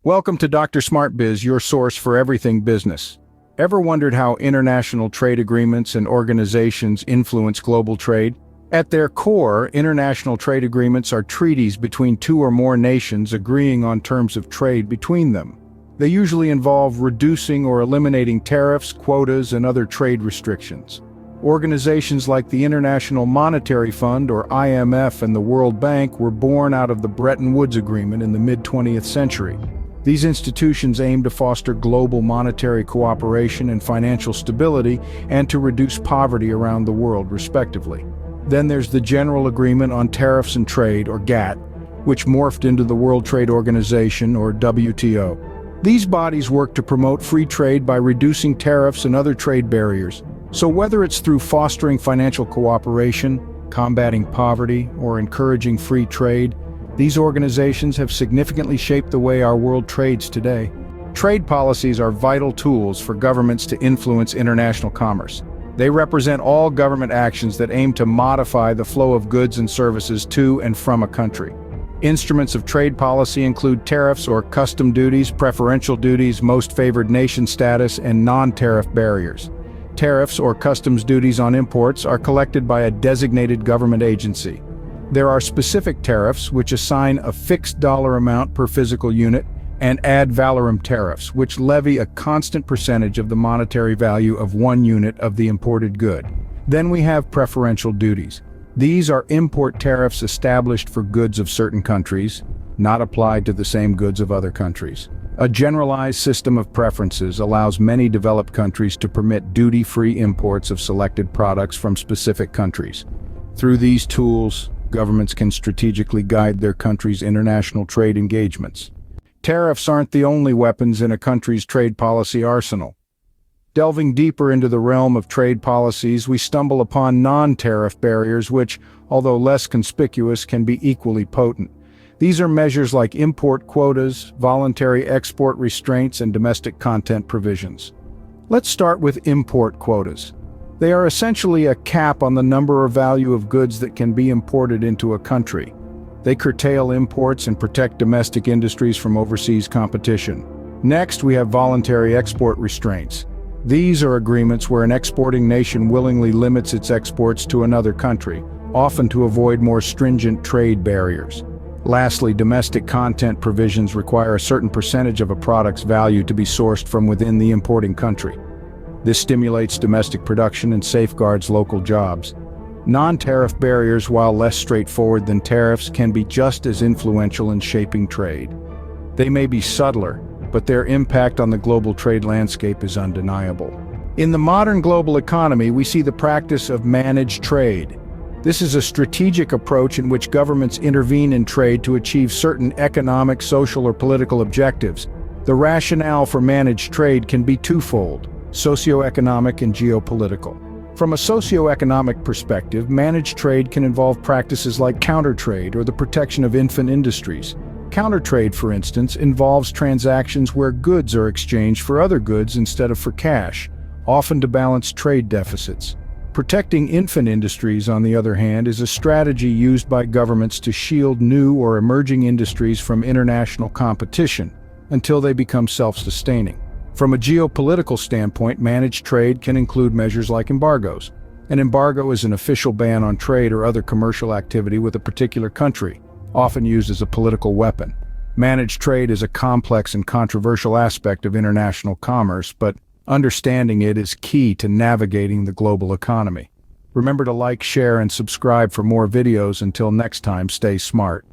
Welcome to Dr. SmartBiz, your source for everything business. Ever wondered how international trade agreements and organizations influence global trade? At their core, international trade agreements are treaties between two or more nations agreeing on terms of trade between them. They usually involve reducing or eliminating tariffs, quotas, and other trade restrictions. Organizations like the International Monetary Fund, or IMF, and the World Bank were born out of the Bretton Woods Agreement in the mid-20th century. These institutions aim to foster global monetary cooperation and financial stability and to reduce poverty around the world, respectively. Then there's the General Agreement on Tariffs and Trade, or GATT, which morphed into the World Trade Organization, or WTO. These bodies work to promote free trade by reducing tariffs and other trade barriers. So whether it's through fostering financial cooperation, combating poverty, or encouraging free trade, these organizations have significantly shaped the way our world trades today. Trade policies are vital tools for governments to influence international commerce. They represent all government actions that aim to modify the flow of goods and services to and from a country. Instruments of trade policy include tariffs or custom duties, preferential duties, most favored nation status, and non-tariff barriers. Tariffs or customs duties on imports are collected by a designated government agency. There are specific tariffs, which assign a fixed dollar amount per physical unit, and ad valorem tariffs, which levy a constant percentage of the monetary value of one unit of the imported good. Then we have preferential duties. These are import tariffs established for goods of certain countries, not applied to the same goods of other countries. A generalized system of preferences allows many developed countries to permit duty-free imports of selected products from specific countries. Through these tools, governments can strategically guide their country's international trade engagements. Tariffs aren't the only weapons in a country's trade policy arsenal. Delving deeper into the realm of trade policies, we stumble upon non-tariff barriers which, although less conspicuous, can be equally potent. These are measures like import quotas, voluntary export restraints, and domestic content provisions. Let's start with import quotas. They are essentially a cap on the number or value of goods that can be imported into a country. They curtail imports and protect domestic industries from overseas competition. Next, we have voluntary export restraints. These are agreements where an exporting nation willingly limits its exports to another country, often to avoid more stringent trade barriers. Lastly, domestic content provisions require a certain percentage of a product's value to be sourced from within the importing country. This stimulates domestic production and safeguards local jobs. Non-tariff barriers, while less straightforward than tariffs, can be just as influential in shaping trade. They may be subtler, but their impact on the global trade landscape is undeniable. In the modern global economy, we see the practice of managed trade. This is a strategic approach in which governments intervene in trade to achieve certain economic, social, or political objectives. The rationale for managed trade can be twofold: socioeconomic and geopolitical. From a socioeconomic perspective, managed trade can involve practices like countertrade or the protection of infant industries. Countertrade, for instance, involves transactions where goods are exchanged for other goods instead of for cash, often to balance trade deficits. Protecting infant industries, on the other hand, is a strategy used by governments to shield new or emerging industries from international competition until they become self-sustaining. From a geopolitical standpoint, managed trade can include measures like embargoes. An embargo is an official ban on trade or other commercial activity with a particular country, often used as a political weapon. Managed trade is a complex and controversial aspect of international commerce, but understanding it is key to navigating the global economy. Remember to like, share, and subscribe for more videos. Until next time, stay smart.